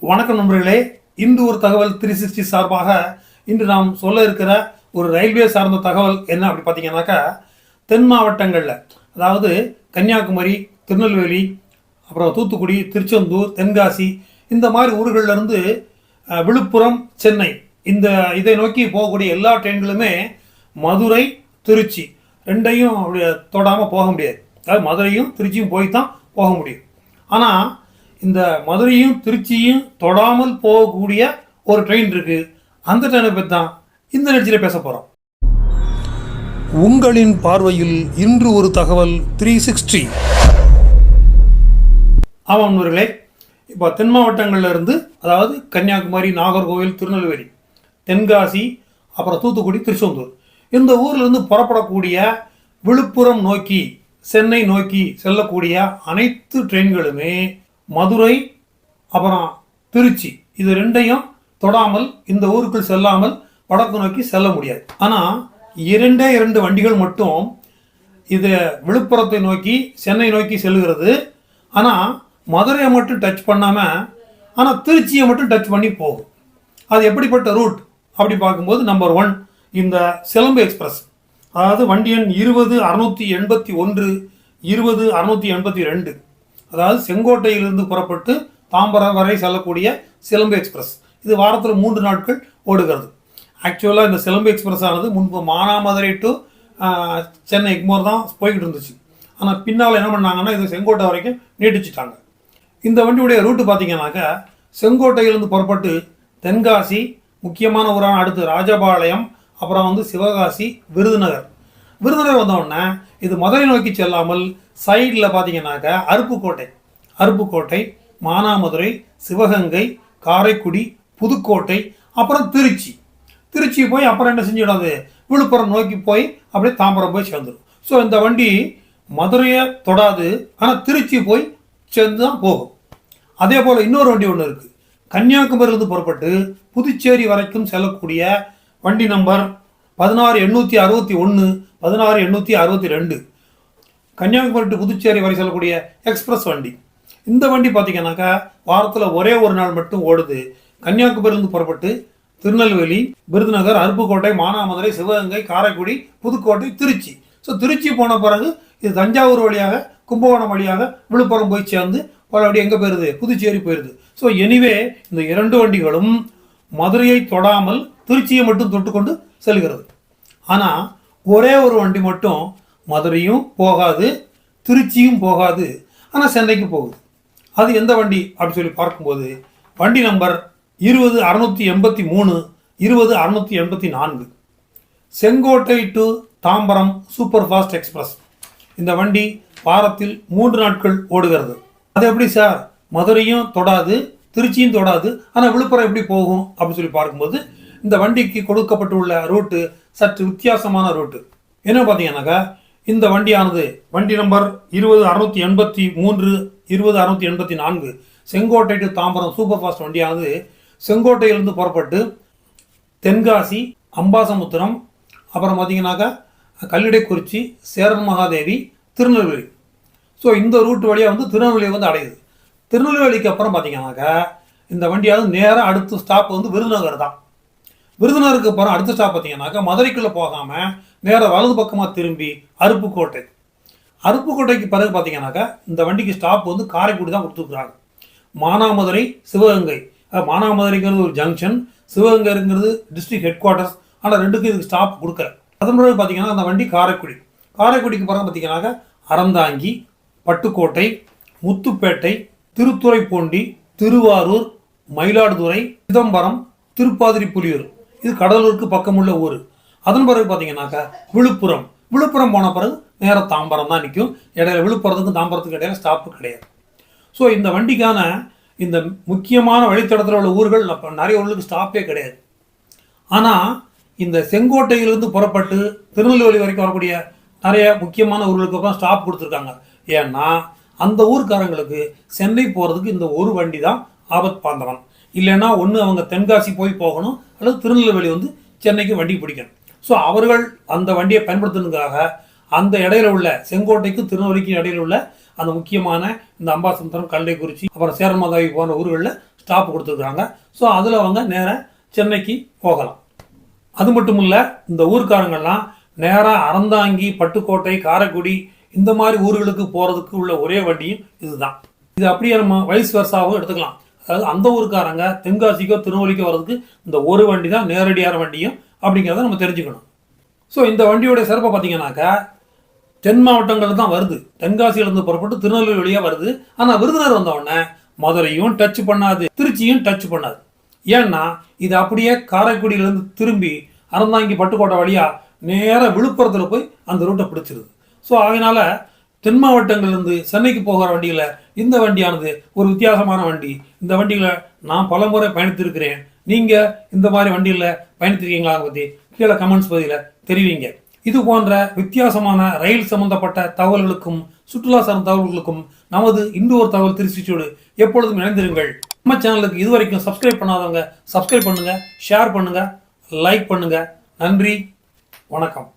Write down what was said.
வணக்கம் நண்பர்களே. இன்று ஒரு தகவல் 360 சார்பாக இன்று நாம் சொல்ல இருக்கிற ஒரு ரயில்வே சார்ந்த தகவல் என்ன அப்படி பார்த்தீங்கன்னாக்கா, தென் மாவட்டங்களில் அதாவது கன்னியாகுமரி, திருநெல்வேலி, அப்புறம் தூத்துக்குடி, திருச்செந்தூர், தென்காசி இந்த மாதிரி ஊர்களிலிருந்து விழுப்புரம், சென்னை இதை நோக்கி போகக்கூடிய எல்லா ட்ரெயின்களுமே மதுரை, திருச்சி ரெண்டையும் அப்படி தொடாமல் போக முடியாது. அதாவது மதுரையும் திருச்சியும் போய் தான் போக முடியும். ஆனால் இந்த மதுரையும் திருச்சியும் தொடாமல் போகக்கூடிய ஒரு ட்ரெயின் இருக்கு. அந்த ட்ரெயினை பற்றி தான் இந்த நிகழ்ச்சியில் பேச போகிறோம். உங்களின் பார்வையில் இன்று ஒரு தகவல் 360. ஆமாம் நண்பர்களே, இப்போ தென் மாவட்டங்களில் இருந்து அதாவது கன்னியாகுமரி, நாகர்கோவில், திருநெல்வேலி, தென்காசி, அப்புறம் தூத்துக்குடி, திருச்செந்தூர் இந்த ஊர்லேருந்து புறப்படக்கூடிய விழுப்புரம் நோக்கி, சென்னை நோக்கி செல்லக்கூடிய அனைத்து ட்ரெயின்களுமே மதுரை அப்புறம் திருச்சி இது ரெண்டையும் தொடாமல் இந்த ஊருக்குள் செல்லாமல் வடக்கு நோக்கி செல்ல முடியாது. ஆனால் இரண்டு வண்டிகள் மட்டும் இது விழுப்புரத்தை நோக்கி சென்னை நோக்கி செல்கிறது. ஆனால் மதுரையை மட்டும் டச் பண்ணாமல் ஆனால் திருச்சியை மட்டும் டச் பண்ணி போகும். அது எப்படிப்பட்ட ரூட் அப்படி பார்க்கும்போது நம்பர் 1 இந்த சிலம்பு எக்ஸ்பிரஸ், அதாவது வண்டி எண் 20681, 20682, அதாவது செங்கோட்டையிலிருந்து புறப்பட்டு தாம்பரம் வரை செல்லக்கூடிய சிலம்பு எக்ஸ்பிரஸ். இது வாரத்தில் 3 நாட்கள் ஓடுகிறது. ஆக்சுவலாக இந்த சிலம்பு எக்ஸ்பிரஸ் ஆனது முன்பு மானாமதுரை டு சென்னை எக்மோர் தான் போய்கிட்டு இருந்துச்சு. ஆனால் பின்னால் என்ன பண்ணாங்கன்னா இது செங்கோட்டை வரைக்கும் நீட்டிச்சிட்டாங்க. இந்த வண்டியுடைய ரூட்டு பார்த்தீங்கன்னாக்கா, செங்கோட்டையிலிருந்து புறப்பட்டு தென்காசி முக்கியமான ஊரான அடுத்து ராஜபாளையம், அப்புறம் சிவகாசி, விருதுநகர் வந்தவுடனே இது மதுரை நோக்கி செல்லாமல் சைடில் பார்த்தீங்கன்னாக்கா அருப்புக்கோட்டை, மானாமதுரை, சிவகங்கை, காரைக்குடி, புதுக்கோட்டை, அப்புறம் திருச்சி போய் அப்புறம் என்ன செஞ்சிடாது விழுப்புரம் நோக்கி போய் அப்படியே தாம்பரம் போய் சேர்ந்துடும். ஸோ இந்த வண்டி மதுரையை தொடாது, ஆனால் திருச்சி போய் சேர்ந்து தான் போகும். அதே போல் இன்னொரு வண்டி ஒன்று இருக்குது. கன்னியாகுமரியிலிருந்து புறப்பட்டு புதுச்சேரி வரைக்கும் செல்லக்கூடிய வண்டி நம்பர் 16861, 16862, கன்னியாகுமரி டு புதுச்சேரி வரை செல்லக்கூடிய எக்ஸ்பிரஸ் வண்டி. இந்த வண்டி பார்த்தீங்கன்னாக்கா வாரத்தில் ஒரே ஒரு நாள் மட்டும் ஓடுது. கன்னியாகுமரியிலிருந்து புறப்பட்டு திருநெல்வேலி, விருதுநகர், அருப்புக்கோட்டை, மானாமதுரை, சிவகங்கை, காரைக்குடி, புதுக்கோட்டை, திருச்சி. ஸோ திருச்சி போன பிறகு இது தஞ்சாவூர் வழியாக, கும்பகோணம் வழியாக விழுப்புரம் போய் சேர்ந்து பலபடி எங்கே போயிடுது, புதுச்சேரி போயிடுது. ஸோ எனிவே இந்த 2 வண்டிகளும் மதுரையை தொடாமல் திருச்சியை மட்டும் தொட்டுக்கொண்டு செல்கிறது. ஆனால் ஒரே ஒரு வண்டி மட்டும் மதுரையும் போகாது, திருச்சியும் போகாது, ஆனால் சென்னைக்கு போகுது. அது எந்த வண்டி அப்படின்னு சொல்லி பார்க்கும்போது வண்டி number 20683, 20684, Sengottai to Tambaram super fast express. இந்த வண்டி வாரத்தில் 3 நாட்கள் ஓடுகிறது. அது எப்படி சார், மதுரையும் தொடாது, திருச்சியும் தொடாது, ஆனால் விழுப்புரம் எப்படி போகும் அப்படின்னு சொல்லி பார்க்கும்போது இந்த வண்டிக்கு கொடுக்கப்பட்டுள்ள ரூட்டு சற்று வித்தியாசமான ரூட்டு. என்ன பார்த்தீங்கன்னாக்கா, இந்த வண்டியானது வண்டி number 20683, 20684 Sengottai to Tambaram super fast வண்டியானது செங்கோட்டையிலிருந்து புறப்பட்டு தென்காசி, அம்பாசமுத்திரம், அப்புறம் பார்த்தீங்கன்னாக்கா கல்லிடைக்குறிச்சி, சேரன் மகாதேவி, திருநெல்வேலி. ஸோ இந்த ரூட் வழியாக திருநெல்வேலி அடையுது. திருநெல்வேலிக்கு அப்புறம் பார்த்தீங்கன்னாக்கா இந்த வண்டியாவது நேராக அடுத்த ஸ்டாப் விருதுநகர் தான். விருதுநகருக்கு அப்புறம் அடுத்த ஸ்டாப் பார்த்தீங்கன்னாக்கா மதுரைக்குள்ளே போகாமல் நேராக வலது பக்கமாக திரும்பி அருப்புக்கோட்டைக்கு பிறகு பார்த்தீங்கன்னாக்கா இந்த வண்டிக்கு ஸ்டாப் காரைக்குடி தான் கொடுத்துருக்குறாங்க. மானாமதுரை, சிவகங்கை, மானாமதுரைங்கிறது ஒரு ஜங்ஷன், சிவகங்கைங்கிறது டிஸ்ட்ரிக்ட் ஹெட் குவார்ட்டர்ஸ். ஆனால் ரெண்டுக்கும் இதுக்கு ஸ்டாப் கொடுக்கல. அதன் பிறகு பார்த்தீங்கன்னா அந்த வண்டி காரைக்குடிக்கு பிறகு பார்த்தீங்கன்னாக்கா அறந்தாங்கி, பட்டுக்கோட்டை, முத்துப்பேட்டை, திருத்துறைப்பூண்டி, திருவாரூர், மயிலாடுதுறை, சிதம்பரம், திருப்பாதிரிப்புலியூர், இது கடலூருக்கு பக்கமுள்ள ஊர். அதன் பிறகு பார்த்தீங்கன்னாக்கா விழுப்புரம் போன பிறகு நேராக தாம்பரம் தான் நிற்கும். இடையில விழுப்புரத்துக்கும் தாம்பரத்துக்கு இடையில ஸ்டாப்பு கிடையாது. ஸோ இந்த வண்டிக்கான இந்த முக்கியமான வழித்தடத்தில் உள்ள ஊர்கள் நிறைய ஊர்களுக்கு ஸ்டாப்பே கிடையாது. ஆனால் இந்த செங்கோட்டையிலிருந்து புறப்பட்டு திருநெல்வேலி வரைக்கும் வரக்கூடிய நிறைய முக்கியமான ஊர்களுக்கு அப்புறம் ஸ்டாப் கொடுத்துருக்காங்க. ஏன்னா அந்த ஊருக்காரங்களுக்கு சென்னை போகிறதுக்கு இந்த ஒரு வண்டி தான் ஆபத் பாந்தவன். இல்லைன்னா ஒன்று அவங்க தென்காசி போய் போகணும், அல்லது திருநெல்வேலி சென்னைக்கு வண்டி பிடிக்கணும். ஸோ அவர்கள் அந்த வண்டியை பயன்படுத்தணுக்காக அந்த இடையில உள்ள செங்கோட்டைக்கும் திருநெல்வேலிக்கும் இடையில உள்ள அந்த முக்கியமான இந்த அம்பாசமுத்திரம், கல்லைக்குறிச்சி, அப்புறம் சேரன்மதாவி போன்ற ஊர்களில் ஸ்டாப் கொடுத்துருக்காங்க. ஸோ அதில் அவங்க நேராக சென்னைக்கு போகலாம். அது மட்டும் இல்லை, இந்த ஊர்க்காரங்கள்லாம் நேராக அறந்தாங்கி, பட்டுக்கோட்டை, காரைக்குடி இந்த மாதிரி ஊர்களுக்கு போகிறதுக்கு உள்ள ஒரே வண்டியும் இதுதான். இது அப்படியே நம்ம வைஸ் வர்சாவும் எடுத்துக்கலாம். அதாவது அந்த ஊருக்காரங்க தென்காசிக்கோ திருநெல்வேலிக்கோ வர்றதுக்கு இந்த ஒரு வண்டி தான் நேரடியான வண்டியும் அப்படிங்கிறத நம்ம தெரிஞ்சுக்கணும். ஸோ இந்த வண்டியோடைய சிறப்பை பார்த்தீங்கன்னாக்கா தென் மாவட்டங்கள் தான் வருது. தென்காசியிலிருந்து புறப்பட்டு திருநெல்வேலி வழியாக வருது. ஆனால் விருதுநகர் வந்தவுடனே மதுரையும் டச் பண்ணாது, திருச்சியும் டச் பண்ணாது. ஏன்னா இது அப்படியே காரைக்குடியிலேருந்து திரும்பி அறந்தாங்கி பட்டுக்கோட்டை வழியாக நேராக விழுப்புரத்தில் போய் அந்த ரூட்டை பிடிச்சிருது. ஸோ அதனால தென் மாவட்டங்கள்லேருந்து சென்னைக்கு போகிற வண்டியில் இந்த வண்டியானது ஒரு வித்தியாசமான வண்டி. இந்த வண்டியில் நான் பலமுறை பயணித்திருக்கிறேன். நீங்கள் இந்த மாதிரி வண்டியில் பயணித்திருக்கீங்களா பற்றி கீழே கமெண்ட்ஸ் பகுதியில் தெரிவிங்க. இது போன்ற வித்தியாசமான ரயில் சம்பந்தப்பட்ட தகவல்களுக்கும் சுற்றுலா சார்ந்த தகவல்களுக்கும் நமது இண்டோர் தகவல் திருச்சியோடு எப்பொழுதும் இணைந்திருங்கள். நம்ம சேனலுக்கு இதுவரைக்கும் சப்ஸ்கிரைப் பண்ணாதவங்க சப்ஸ்கிரைப் பண்ணுங்க, ஷேர் பண்ணுங்க, லைக் பண்ணுங்க. நன்றி, வணக்கம்.